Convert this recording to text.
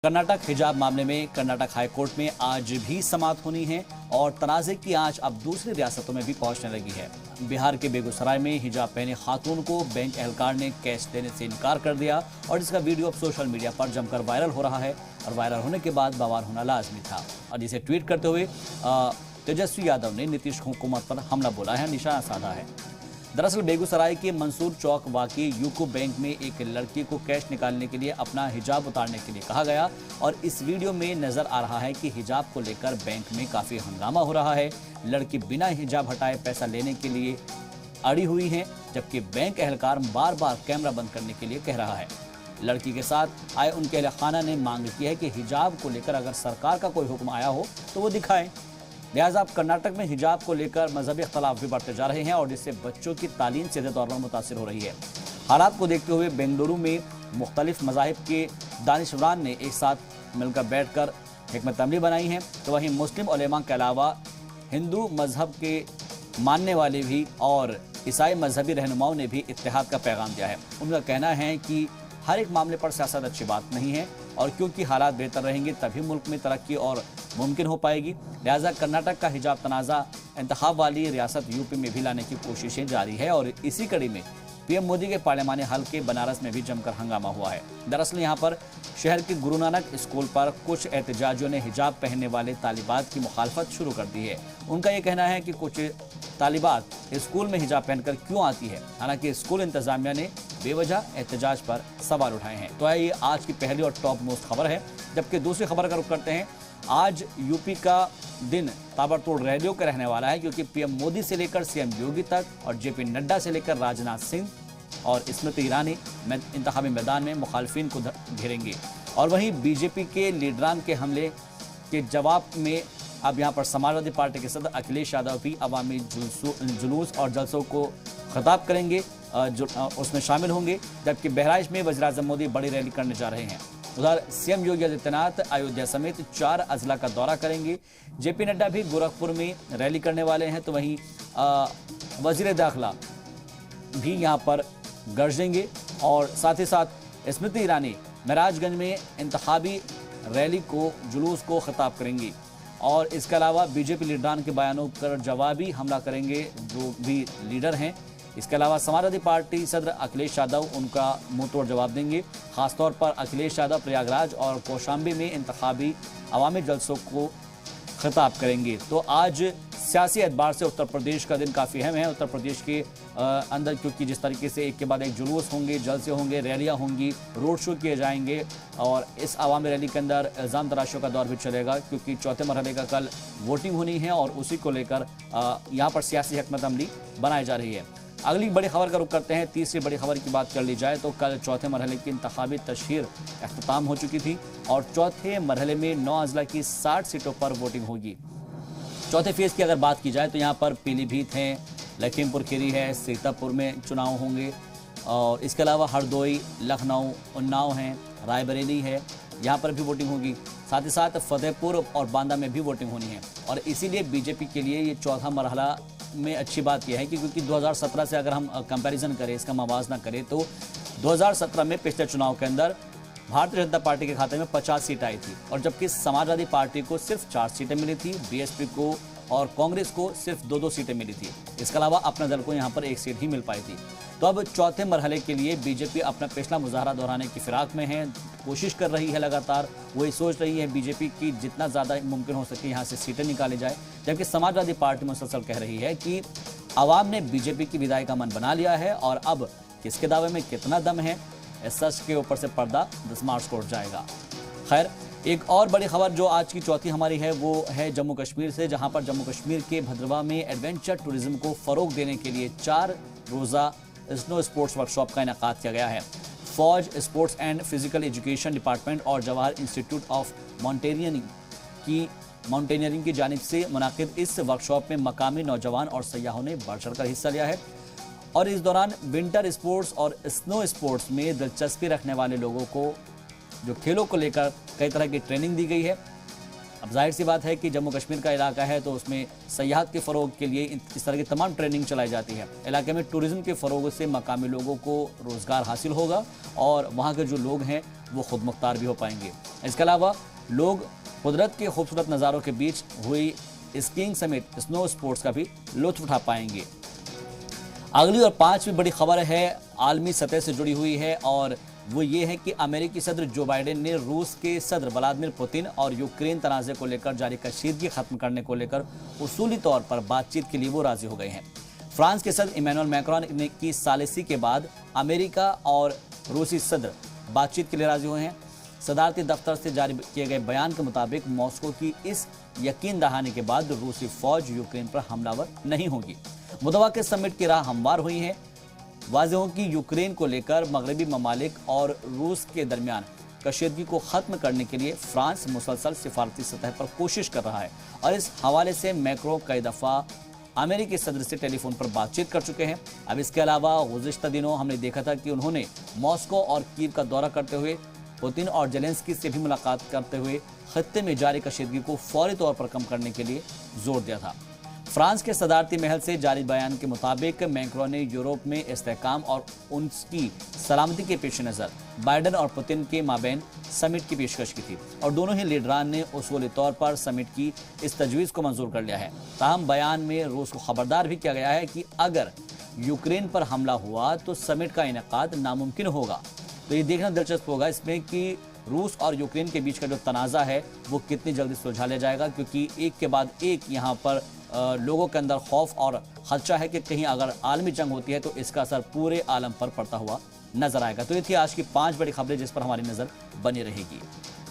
कर्नाटक हिजाब मामले में कर्नाटक हाईकोर्ट में आज भी समाअत होनी है और तनाज़े की आंच अब दूसरी रियासतों में भी पहुंचने लगी है। बिहार के बेगूसराय में हिजाब पहने खातून को बैंक एहलकार ने कैश देने से इनकार कर दिया और इसका वीडियो अब सोशल मीडिया पर जमकर वायरल हो रहा है और वायरल होने के बाद बवाल होना लाजमी था। और जिसे ट्वीट करते हुए तेजस्वी यादव ने नीतीश हुकूमत पर हमला बोला है, निशाना साधा है। दरअसल बेगूसराय के मंसूर चौक वाकई यूको बैंक में एक लड़की को कैश निकालने के लिए अपना हिजाब उतारने के लिए कहा गया और इस वीडियो में नजर आ रहा है कि हिजाब को लेकर बैंक में काफी हंगामा हो रहा है। लड़की बिना हिजाब हटाए पैसा लेने के लिए अड़ी हुई है, जबकि बैंक एहलकार बार बार कैमरा बंद करने के लिए कह रहा है। लड़की के साथ आए उनके अहलखाना ने मांग की है कि हिजाब को लेकर अगर सरकार का कोई हुक्म आया हो तो वो दिखाएं। लिहाजा अब कर्नाटक में हिजाब को लेकर मजहबी इख्तलाफ भी बढ़ते जा रहे हैं और जिससे बच्चों की तालीम सीधे तौर पर मुतासिर हो रही है। हालात को देखते हुए बेंगलुरु में मुख्तलिफ मज़ाहिब के दानिशवरान ने एक साथ मिलकर बैठकर हिकमत अमली बनाई है, तो वहीं मुस्लिम उलेमा के अलावा हिंदू मजहब के मानने वाले भी और ईसाई मजहबी रहनुमाओं ने भी इत्तेहाद का पैगाम दिया है। उनका कहना है कि हर एक मामले पर सियासत अच्छी बात नहीं है और क्योंकि हालात बेहतर रहेंगे तभी मुल्क में तरक्की और मुमकिन हो पाएगी। लिहाजा कर्नाटक का हिजाब तनाज़ा इंतखाब वाली रियासत यूपी में भी लाने की कोशिशें जारी है और इसी कड़ी में पीएम मोदी के पार्लियामानी हल्के बनारस में भी जमकर हंगामा हुआ है। दरअसल यहां पर शहर के गुरु नानक स्कूल पर कुछ एहतजाजियों ने हिजाब पहनने वाले तालिबात की मुखालफत शुरू कर दी है। उनका ये कहना है कि कुछ तालिबात स्कूल में हिजाब पहनकर क्यों आती है, हालांकि स्कूल इंतजामिया ने बेवजह एहतजाज पर सवाल उठाए हैं। तो ये आज की पहली और टॉप मोस्ट खबर है। जबकि दूसरी खबर का रुख करते हैं, आज यूपी का दिन ताबड़तोड़ रैलियों का रहने वाला है, क्योंकि पीएम मोदी से लेकर सीएम योगी तक और जेपी नड्डा से लेकर राजनाथ सिंह और स्मृति ईरानी इंतखाबी मैदान में मुखालफिन को घेरेंगे। और वहीं बीजेपी के लीडरान के हमले के जवाब में अब यहां पर समाजवादी पार्टी के सदर अखिलेश यादव भी अवामी जुलूस और जलसों को खिताब करेंगे, उसमें शामिल होंगे। जबकि बहराइच में वज़ीर-ए-आज़म मोदी बड़ी रैली करने जा रहे हैं। उधर सीएम योगी आदित्यनाथ अयोध्या समेत 4 अजला का दौरा करेंगे। जेपी नड्डा भी गोरखपुर में रैली करने वाले हैं, तो वहीं वजीर दाखिला भी यहां पर गरजेंगे और साथ ही साथ स्मृति ईरानी महराजगंज में इंतखाबी रैली को जुलूस को खिताब करेंगी और इसके अलावा बीजेपी लीडरान के बयानों पर जवाबी हमला करेंगे जो भी लीडर हैं। इसके अलावा समाजवादी पार्टी सदर अखिलेश यादव उनका मुंहतोड़ जवाब देंगे। खासतौर पर अखिलेश यादव प्रयागराज और कौशाम्बी में इंतखाबी अवामी जलसों को खिताब करेंगे। तो आज सियासी एतबार से उत्तर प्रदेश का दिन काफ़ी अहम है। उत्तर प्रदेश के अंदर क्योंकि जिस तरीके से एक के बाद एक जुलूस होंगे, जलसे होंगे, रैलियां होंगी, रोड शो किए जाएंगे और इस अवामी रैली के अंदर इल्ज़ाम तराशियों का दौर भी चलेगा, क्योंकि चौथे मरहले का कल वोटिंग होनी है और उसी को लेकर यहाँ पर सियासी हिकमत अमली बनाई जा रही है। अगली बड़ी खबर का रुख करते हैं। तीसरी बड़ी खबर की बात कर ली जाए तो कल चौथे मरहले की इंतखाबी तशहीर अख्ताम हो चुकी थी और चौथे मरहले में 9 अजला की 60 सीटों पर वोटिंग होगी। चौथे फेज की अगर बात की जाए तो यहाँ पर पीलीभीत है, लखीमपुर खीरी है, सीतापुर में चुनाव होंगे और इसके अलावा हरदोई, लखनऊ, उन्नाव है, रायबरेली है, यहाँ पर भी वोटिंग होगी। साथ ही साथ फतेहपुर और बांदा में भी वोटिंग होनी है और इसीलिए बीजेपी के लिए ये चौथा मरहला में अच्छी बात यह है कि क्योंकि 2017 से अगर हम कंपैरिजन करें, इसका मवाजना करें तो 2017 में पिछले चुनाव के अंदर भारतीय जनता पार्टी के खाते में 50 सीट आई थी और जबकि समाजवादी पार्टी को सिर्फ 4 सीटें मिली थी, बीएसपी को और कांग्रेस को सिर्फ 2-2 सीटें मिली थी। इसके अलावा अपने दल को यहाँ पर 1 सीट ही मिल पाई थी। तो अब चौथे मरहले के लिए बीजेपी अपना पिछला मुजाहरा दोहराने की फिराक में है, कोशिश कर रही है लगातार। वही सोच रही है बीजेपी की जितना ज़्यादा मुमकिन हो सके यहाँ से सीटें निकाली जाए, जबकि समाजवादी पार्टी मुसलसल कह रही है कि आवाम ने बीजेपी की विदाई का मन बना लिया है और अब किसके दावे में कितना दम है, इस सच के ऊपर से पर्दा 10 मार्च को उठ जाएगा। खैर, एक और बड़ी खबर जो आज की चौथी हमारी है वो है जम्मू कश्मीर से, जहां पर जम्मू कश्मीर के भद्रवा में एडवेंचर टूरिज्म को फ़रोग देने के लिए 4 रोज़ा स्नो स्पोर्ट्स वर्कशॉप का इनेकाद किया गया है। फौज, sports and physical education department और जवाहर इंस्टीट्यूट ऑफ माउंटेनियरिंग की जानिब से मुनाकिद इस वर्कशॉप में मकामी नौजवान और सयाहों ने बढ़ चढ़कर हिस्सा लिया है और इस दौरान विंटर स्पोर्ट्स और स्नो स्पोर्ट्स में दिलचस्पी रखने वाले लोगों को जो खेलों को लेकर कई तरह की ट्रेनिंग दी गई है। अब जाहिर सी बात है कि जम्मू कश्मीर का इलाका है तो उसमें सयाहत के फ़रोग के लिए इस तरह की तमाम ट्रेनिंग चलाई जाती है। इलाके में टूरिज़्म के फ़रोग से मकामी लोगों को रोज़गार हासिल होगा और वहाँ के जो लोग हैं वो खुद मुख्तार भी हो पाएंगे। इसके अलावा लोग कुदरत के खूबसूरत नज़ारों के बीच हुई स्कीइंग समेत स्नो स्पोर्ट्स का भी लुत्फ उठा पाएंगे। अगली और पांचवी बड़ी खबर है आलमी सतह से जुड़ी हुई है और वो ये है कि अमेरिकी सदर जो बाइडेन ने रूस के सदर व्लादिमीर पुतिन और यूक्रेन तनाज़े को लेकर जारी कशीदगी खत्म करने को लेकर उसूली तौर पर बातचीत के लिए वो राजी हो गए हैं। फ्रांस के सदर इमैनुअल मैक्रोन की सालिसी के बाद अमेरिका और रूसी सदर बातचीत के लिए राजी हुए हैं। सदारती दफ्तर से जारी किए गए बयान के मुताबिक मॉस्को की इस यकीन दहाने के बाद रूसी फौज यूक्रेन पर हमलावर नहीं होगी। बुधवार के समिट की राह हमवार हुई है। वाज़ेह हो कि यूक्रेन को लेकर मगरबी ममालिक और रूस के दरमियान कशीदगी को खत्म करने के लिए फ्रांस मुसलसल सिफारती सतह पर कोशिश कर रहा है और इस हवाले से मैक्रो कई दफ़ा अमेरिकी सदर से टेलीफोन पर बातचीत कर चुके हैं। अब इसके अलावा गुज़िश्ता दिनों हमने देखा था कि उन्होंने मॉस्को और कीव का दौरा करते हुए पुतिन और जेलेंस्की से भी मुलाकात करते हुए खत्ते में जारी कशीदगी को फौरी तौर पर कम करने के लिए जोर दिया था। फ्रांस के सदारती महल से जारी बयान के मुताबिक मैक्रो ने यूरोप में इस्तेहकाम और उनकी सलामती के पेश नज़र बाइडेन और पुतिन के माबैन समिट की पेशकश की थी और दोनों ही लीडरान ने उसूली तौर पर समिट की इस तजवीज़ को मंजूर कर लिया है। ताहम बयान में रूस को खबरदार भी किया गया है कि अगर यूक्रेन पर हमला हुआ तो समिट का इनेकाद नामुमकिन होगा। तो ये देखना दिलचस्प होगा इसमें कि रूस और यूक्रेन के बीच का जो तनाज़ा है वो कितनी जल्दी सुलझा लिया जाएगा, क्योंकि एक के बाद एक यहाँ पर लोगों के अंदर खौफ और खदशा है कि कहीं अगर आलमी जंग होती है तो इसका असर पूरे आलम पर पड़ता हुआ नजर आएगा। तो ये थी आज की 5 बड़ी खबरें जिस पर हमारी नज़र बनी रहेगी।